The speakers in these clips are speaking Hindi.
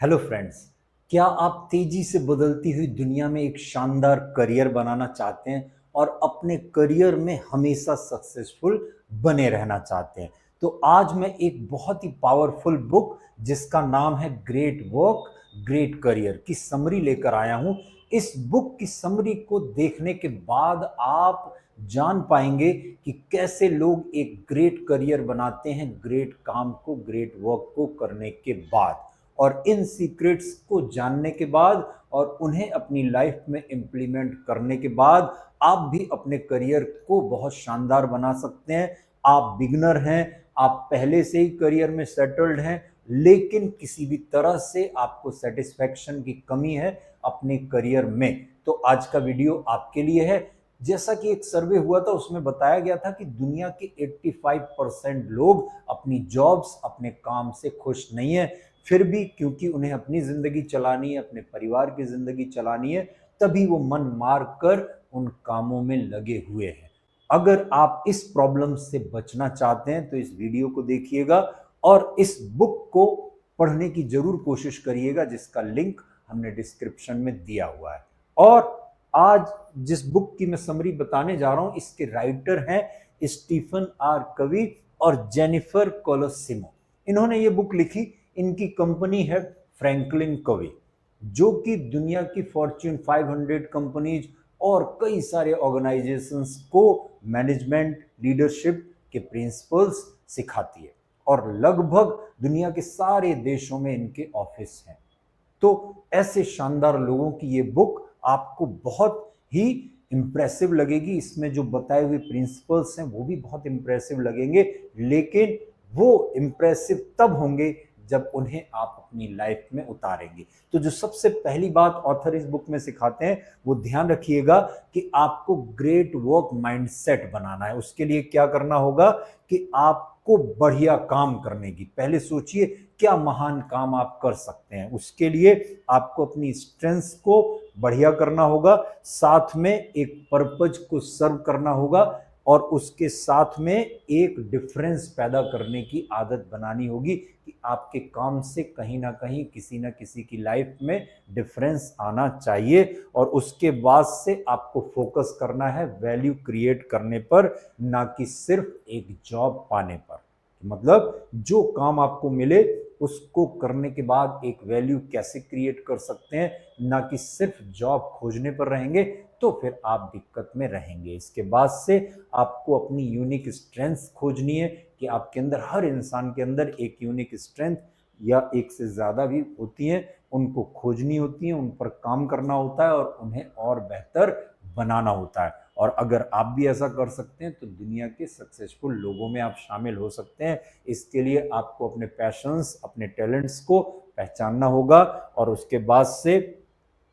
Hello friends. क्या आप तेजी से बदलती हुई दुनिया में एक शानदार करियर बनाना चाहते हैं और अपने करियर में हमेशा सक्सेसफुल बने रहना चाहते हैं? तो आज मैं एक बहुत ही पावरफुल बुक जिसका नाम है ग्रेट वर्क ग्रेट करियर की समरी लेकर आया हूं। इस बुक की समरी को देखने के बाद आप जान पाएंगे कि कैसे लोग एक ग्रेट करियर बनाते हैं ग्रेट काम को ग्रेट वर्क को करने के बाद। और इन सीक्रेट्स को जानने के बाद और उन्हें अपनी लाइफ में इंप्लीमेंट करने के बाद आप भी अपने करियर को बहुत शानदार बना सकते हैं। आप बिगनर हैं, आप पहले से ही करियर में सेटल्ड हैं, लेकिन किसी भी तरह से आपको सेटिस्फैक्शन की कमी है अपने करियर में, तो आज का वीडियो आपके लिए है। जैसा कि एक सर्वे हुआ था उसमें बताया गया था कि दुनिया के 85% लोग अपनी जॉब्स अपने काम से खुश नहीं है, फिर भी क्योंकि उन्हें अपनी जिंदगी चलानी है, अपने परिवार की जिंदगी चलानी है, तभी वो मन मार कर उन कामों में लगे हुए हैं। अगर आप इस प्रॉब्लम से बचना चाहते हैं तो इस वीडियो को देखिएगा और इस बुक को पढ़ने की जरूर कोशिश करिएगा, जिसका लिंक हमने डिस्क्रिप्शन में दिया हुआ है। और आज जिस बुक की मैं समरी बताने जा रहा हूं, इसके राइटर हैं स्टीफन आर कवी और जेनिफर कोलोसिमो। इन्होंने ये बुक लिखी। इनकी कंपनी है फ्रैंकलिन कवी, जो कि दुनिया की फॉर्च्यून 500 कंपनीज और कई सारे ऑर्गेनाइजेशंस को मैनेजमेंट लीडरशिप के प्रिंसिपल्स सिखाती है और लगभग दुनिया के सारे देशों में इनके ऑफिस हैं। तो ऐसे शानदार लोगों की ये बुक आपको बहुत ही इंप्रेसिव लगेगी। इसमें जो बताए हुए प्रिंसिपल्स हैं वो भी बहुत इंप्रेसिव लगेंगे, लेकिन वो इंप्रेसिव तब होंगे जब उन्हें आप अपनी लाइफ में उतारेंगे। तो जो सबसे पहली बात ऑथर इस बुक में सिखाते हैं वो ध्यान रखिएगा कि आपको ग्रेट वर्क माइंडसेट बनाना है। उसके लिए क्या करना होगा कि आपको बढ़िया काम करने की, पहले सोचिए क्या महान काम आप कर सकते हैं। उसके लिए आपको अपनी स्ट्रेंथ्स को बढ़िया करना होगा, साथ में एक पर्पज को सर्व करना होगा और उसके साथ में एक डिफरेंस पैदा करने की आदत बनानी होगी कि आपके काम से कहीं ना कहीं किसी ना किसी की लाइफ में डिफरेंस आना चाहिए। और उसके बाद से आपको फोकस करना है वैल्यू क्रिएट करने पर, ना कि सिर्फ एक जॉब पाने पर। मतलब जो काम आपको मिले उसको करने के बाद एक वैल्यू कैसे क्रिएट कर सकते हैं, ना कि सिर्फ जॉब खोजने पर रहेंगे तो फिर आप दिक्कत में रहेंगे। इसके बाद से आपको अपनी यूनिक स्ट्रेंथ खोजनी है कि आपके अंदर, हर इंसान के अंदर एक यूनिक स्ट्रेंथ या एक से ज़्यादा भी होती हैं, उनको खोजनी होती है, उन पर काम करना होता है और उन्हें और बेहतर बनाना होता है। और अगर आप भी ऐसा कर सकते हैं तो दुनिया के सक्सेसफुल लोगों में आप शामिल हो सकते हैं। इसके लिए आपको अपने पैशंस, अपने टैलेंट्स को पहचानना होगा और उसके बाद से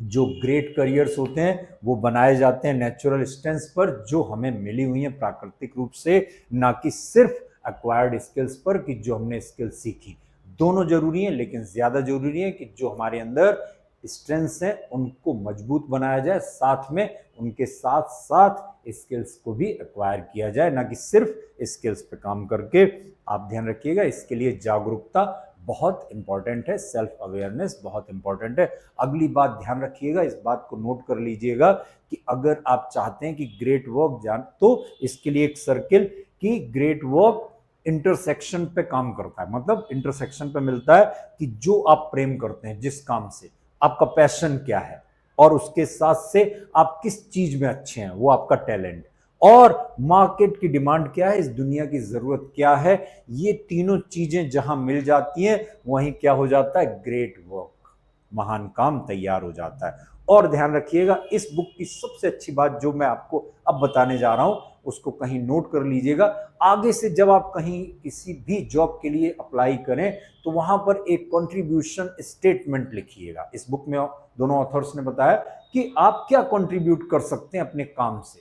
जो ग्रेट करियर्स होते हैं वो बनाए जाते हैं नेचुरल स्ट्रेंथ्स पर, जो हमें मिली हुई हैं प्राकृतिक रूप से, ना कि सिर्फ एक्वायर्ड स्किल्स पर कि जो हमने स्किल सीखी। दोनों जरूरी हैं, लेकिन ज्यादा जरूरी है कि जो हमारे अंदर स्ट्रेंथ्स हैं उनको मजबूत बनाया जाए, साथ में उनके साथ साथ स्किल्स को भी एक्वायर किया जाए, ना कि सिर्फ स्किल्स पे काम करके। आप ध्यान रखिएगा, इसके लिए जागरूकता बहुत इंपॉर्टेंट है, सेल्फ अवेयरनेस बहुत इंपॉर्टेंट है। अगली बात ध्यान रखिएगा, इस बात को नोट कर लीजिएगा कि अगर आप चाहते हैं कि ग्रेट वर्क जान, तो इसके लिए एक सर्किल कि ग्रेट वर्क इंटरसेक्शन पे काम करता है। मतलब इंटरसेक्शन पे मिलता है कि जो आप प्रेम करते हैं, जिस काम से आपका पैशन क्या है, और उसके साथ से आप किस चीज में अच्छे हैं, वो आपका टैलेंट, और मार्केट की डिमांड क्या है, इस दुनिया की जरूरत क्या है, ये तीनों चीजें जहां मिल जाती हैं वहीं क्या हो जाता है, ग्रेट वर्क, महान काम तैयार हो जाता है। और ध्यान रखिएगा, इस बुक की सबसे अच्छी बात जो मैं आपको अब बताने जा रहा हूं उसको कहीं नोट कर लीजिएगा। आगे से जब आप कहीं किसी भी जॉब के लिए अप्लाई करें तो वहां पर एक कंट्रीब्यूशन स्टेटमेंट लिखिएगा। इस बुक में दोनों ऑथर्स ने बताया कि आप क्या कंट्रीब्यूट कर सकते हैं अपने काम से,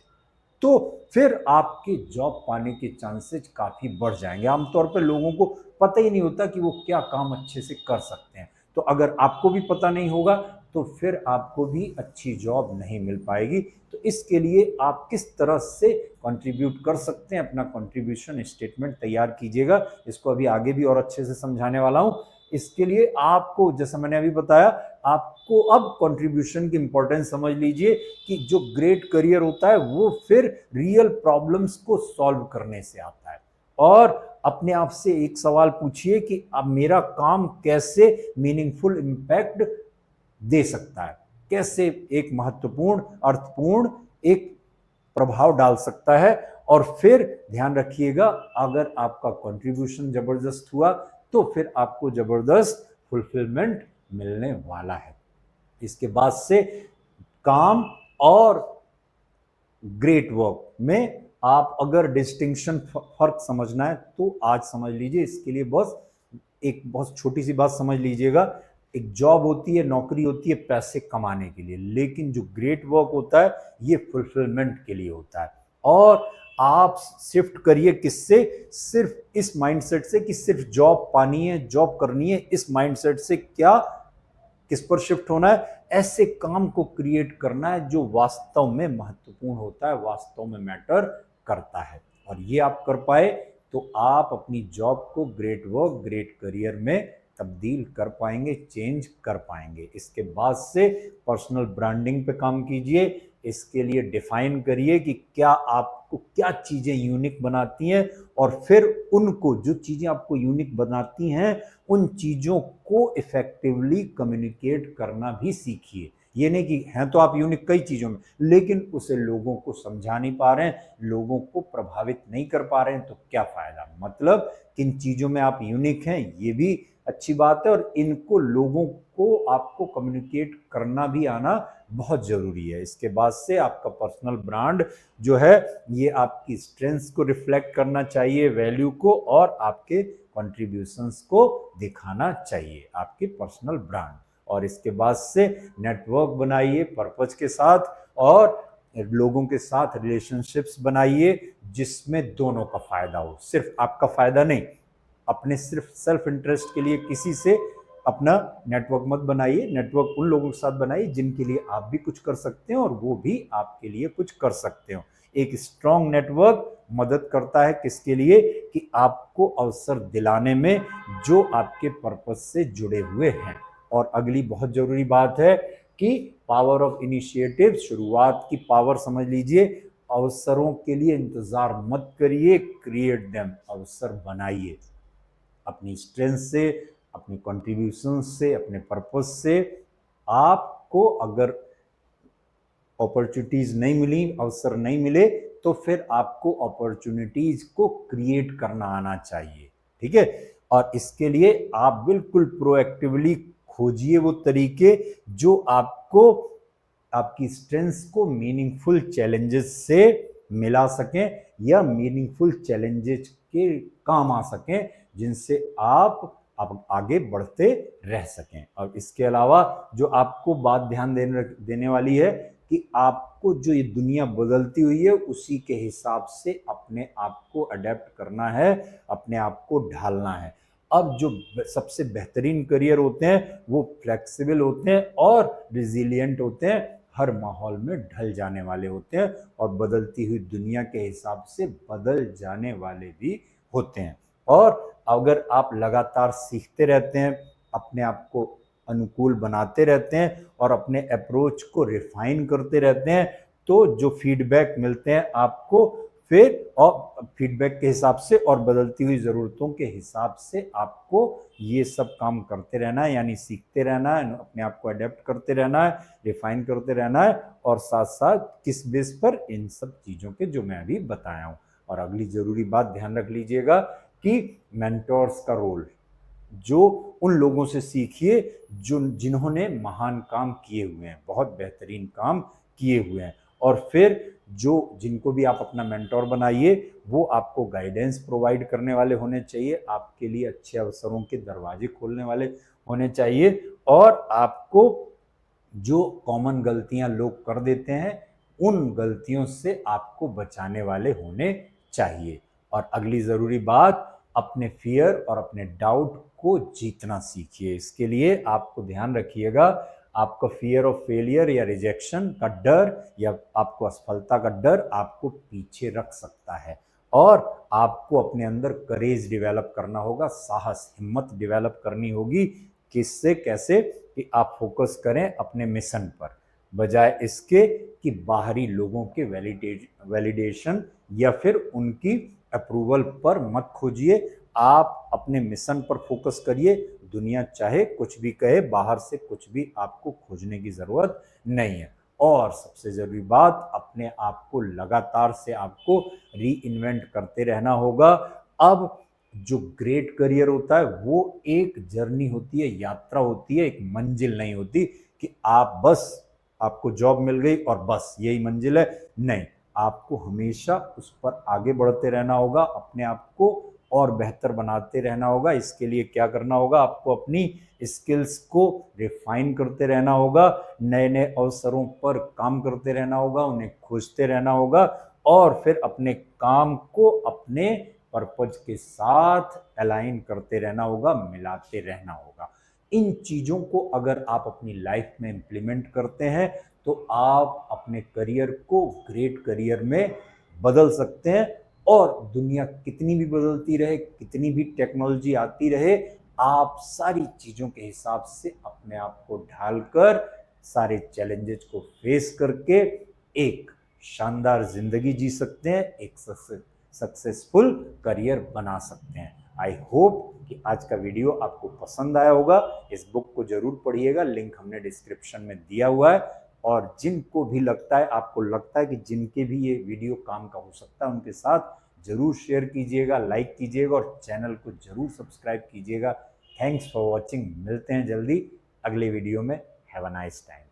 तो फिर आपके जॉब पाने के चांसेस काफी बढ़ जाएंगे। आमतौर पर लोगों को पता ही नहीं होता कि वो क्या काम अच्छे से कर सकते हैं। तो अगर आपको भी पता नहीं होगा तो फिर आपको भी अच्छी जॉब नहीं मिल पाएगी। तो इसके लिए आप किस तरह से कंट्रीब्यूट कर सकते हैं, अपना कंट्रीब्यूशन स्टेटमेंट तैयार कीजिएगा। इसको अभी आगे भी और अच्छे से समझाने वाला हूं। इसके लिए आपको, जैसा मैंने अभी बताया, आपको अब कंट्रीब्यूशन की इंपॉर्टेंस समझ लीजिए कि जो ग्रेट करियर होता है वो फिर रियल प्रॉब्लम्स को सॉल्व करने से आता है। और अपने आप से एक सवाल पूछिए कि अब मेरा काम कैसे मीनिंगफुल इंपैक्ट दे सकता है, कैसे एक महत्वपूर्ण, अर्थपूर्ण एक प्रभाव डाल सकता है। और फिर ध्यान रखिएगा, अगर आपका कंट्रीब्यूशन जबरदस्त हुआ तो फिर आपको जबरदस्त फुलफिलमेंट मिलने वाला है। इसके बाद से काम और ग्रेट वर्क में आप अगर डिस्टिंक्शन, फर्क समझना है तो आज समझ लीजिए। इसके लिए बस एक बहुत छोटी सी बात समझ लीजिएगा, एक जॉब होती है, नौकरी होती है पैसे कमाने के लिए, लेकिन जो ग्रेट वर्क होता है ये फुलफिलमेंट के लिए होता है। और आप शिफ्ट करिए किससे, सिर्फ इस माइंडसेट से कि सिर्फ जॉब पानी है, जॉब करनी है, इस माइंडसेट से क्या, किस पर शिफ्ट होना है, ऐसे काम को क्रिएट करना है जो वास्तव में महत्वपूर्ण होता है, वास्तव में मैटर करता है। और ये आप कर पाए तो आप अपनी जॉब को ग्रेट वर्क, ग्रेट करियर में तब्दील कर पाएंगे, चेंज कर पाएंगे। इसके बाद से पर्सनल ब्रांडिंग पे काम कीजिए। इसके लिए डिफाइन करिए कि क्या आपको क्या चीजें यूनिक बनाती हैं, और फिर उनको, जो चीजें आपको यूनिक बनाती हैं, उन चीजों को इफेक्टिवली कम्युनिकेट करना भी सीखिए। ये नहीं कि हैं तो आप यूनिक कई चीजों में, लेकिन उसे लोगों को समझा नहीं पा रहे हैं, लोगों को प्रभावित नहीं कर पा रहे हैं, तो क्या फायदा। मतलब किन चीजों में आप यूनिक हैं ये भी अच्छी बात है, और इनको लोगों को आपको कम्युनिकेट करना भी आना बहुत जरूरी है। इसके बाद से आपका पर्सनल ब्रांड जो है ये आपकी स्ट्रेंथ्स को रिफ्लेक्ट करना चाहिए, वैल्यू को, और आपके कंट्रीब्यूशंस को दिखाना चाहिए, आपके पर्सनल ब्रांड। और इसके बाद से नेटवर्क बनाइए पर्पज के साथ, और लोगों के साथ रिलेशनशिप्स बनाइए जिसमें दोनों का फायदा हो, सिर्फ आपका फायदा नहीं। अपने सिर्फ सेल्फ इंटरेस्ट के लिए किसी से अपना नेटवर्क मत बनाइए, नेटवर्क उन लोगों के साथ बनाइए जिनके लिए आप भी कुछ कर सकते हैं और वो भी आपके लिए कुछ कर सकते हो। एक स्ट्रॉन्ग नेटवर्क मदद करता है किसके लिए, कि आपको अवसर दिलाने में जो आपके पर्पस से जुड़े हुए हैं। और अगली बहुत जरूरी बात है कि पावर ऑफ इनिशिएटिव, शुरुआत की पावर समझ लीजिए। अवसरों के लिए इंतजार मत करिए, क्रिएट देम, अवसर बनाइए अपनी स्ट्रेंथ से, अपनी कंट्रीब्यूशन से, अपने पर्पस से। आपको अगर अपॉर्चुनिटीज नहीं मिली, अवसर नहीं मिले, तो फिर आपको अपॉर्चुनिटीज को क्रिएट करना आना चाहिए, ठीक है। और इसके लिए आप बिल्कुल प्रोएक्टिवली खोजिए वो तरीके जो आपको आपकी स्ट्रेंथ्स को मीनिंगफुल चैलेंजेस से मिला सकें, या मीनिंगफुल चैलेंजेस के काम आ सकें, जिनसे आप आगे बढ़ते रह सकें। और इसके अलावा जो आपको बात ध्यान देने वाली है कि आपको जो ये दुनिया बदलती हुई है उसी के हिसाब से अपने आप को अडेप्ट करना है, अपने आप को ढालना है। अब जो सबसे बेहतरीन करियर होते हैं वो फ्लेक्सिबल होते हैं और रिजिलियंट होते हैं, हर माहौल में ढल जाने वाले होते हैं, और बदलती हुई दुनिया के हिसाब से बदल जाने वाले भी होते हैं। और अगर आप लगातार सीखते रहते हैं, अपने आप को अनुकूल बनाते रहते हैं और अपने अप्रोच को रिफाइन करते रहते हैं, तो जो फीडबैक मिलते हैं आपको, फिर और फीडबैक के हिसाब से और बदलती हुई ज़रूरतों के हिसाब से आपको ये सब काम करते रहना है, यानी सीखते रहना है, अपने आप को अडेप्ट करते रहना है, रिफाइन करते रहना है, और साथ साथ किस बेस पर, इन सब चीज़ों के जो मैं अभी बताया हूँ। और अगली ज़रूरी बात ध्यान रख लीजिएगा कि मेंटोर्स का रोल, जो उन लोगों से सीखिए जो जिन्होंने महान काम किए हुए हैं, बहुत बेहतरीन काम किए हुए हैं, और फिर जो जिनको भी आप अपना मेंटोर बनाइए वो आपको गाइडेंस प्रोवाइड करने वाले होने चाहिए, आपके लिए अच्छे अवसरों के दरवाजे खोलने वाले होने चाहिए, और आपको जो कॉमन गलतियां लोग कर देते हैं उन गलतियों से आपको बचाने वाले होने चाहिए। और अगली ज़रूरी बात, अपने फियर और अपने डाउट को जीतना सीखिए। इसके लिए आपको ध्यान रखिएगा, आपका फियर ऑफ फेलियर या रिजेक्शन का डर, या आपको असफलता का डर आपको पीछे रख सकता है, और आपको अपने अंदर करेज डेवलप करना होगा, साहस, हिम्मत डेवलप करनी होगी। किससे, कैसे? कि आप फोकस करें अपने मिशन पर, बजाय इसके कि बाहरी लोगों के वैलिडेशन या फिर उनकी अप्रूवल पर मत खोजिए। आप अपने मिशन पर फोकस करिए। दुनिया चाहे कुछ भी कहे, बाहर से कुछ भी आपको खोजने की जरूरत नहीं है। और सबसे जरूरी बात, अपने आप को लगातार से आपको री इन्वेंट करते रहना होगा। अब जो ग्रेट करियर होता है वो एक जर्नी होती है, यात्रा होती है, एक मंजिल नहीं होती कि आप बस, आपको जॉब मिल गई और बस यही मंजिल है। नहीं, आपको हमेशा उस पर आगे बढ़ते रहना होगा, अपने आप को और बेहतर बनाते रहना होगा। इसके लिए क्या करना होगा? आपको अपनी स्किल्स को रिफाइन करते रहना होगा, नए नए अवसरों पर काम करते रहना होगा, उन्हें खोजते रहना होगा और फिर अपने काम को अपने पर्पज के साथ अलाइन करते रहना होगा, मिलाते रहना होगा। इन चीजों को अगर आप अपनी लाइफ में इंप्लीमेंट करते हैं तो आप अपने करियर को ग्रेट करियर में बदल सकते हैं। और दुनिया कितनी भी बदलती रहे, कितनी भी टेक्नोलॉजी आती रहे, आप सारी चीजों के हिसाब से अपने आप को ढालकर सारे चैलेंजेस को फेस करके एक शानदार जिंदगी जी सकते हैं, एक सक्सेसफुल करियर बना सकते हैं। आई होप कि आज का वीडियो आपको पसंद आया होगा। इस बुक को जरूर पढ़िएगा, लिंक हमने डिस्क्रिप्शन में दिया हुआ है। और जिनको भी लगता है, आपको लगता है कि जिनके भी ये वीडियो काम का हो सकता है, उनके साथ जरूर शेयर कीजिएगा, लाइक कीजिएगा और चैनल को जरूर सब्सक्राइब कीजिएगा। Thanks for watching. मिलते हैं जल्दी अगले वीडियो में। Have a nice time.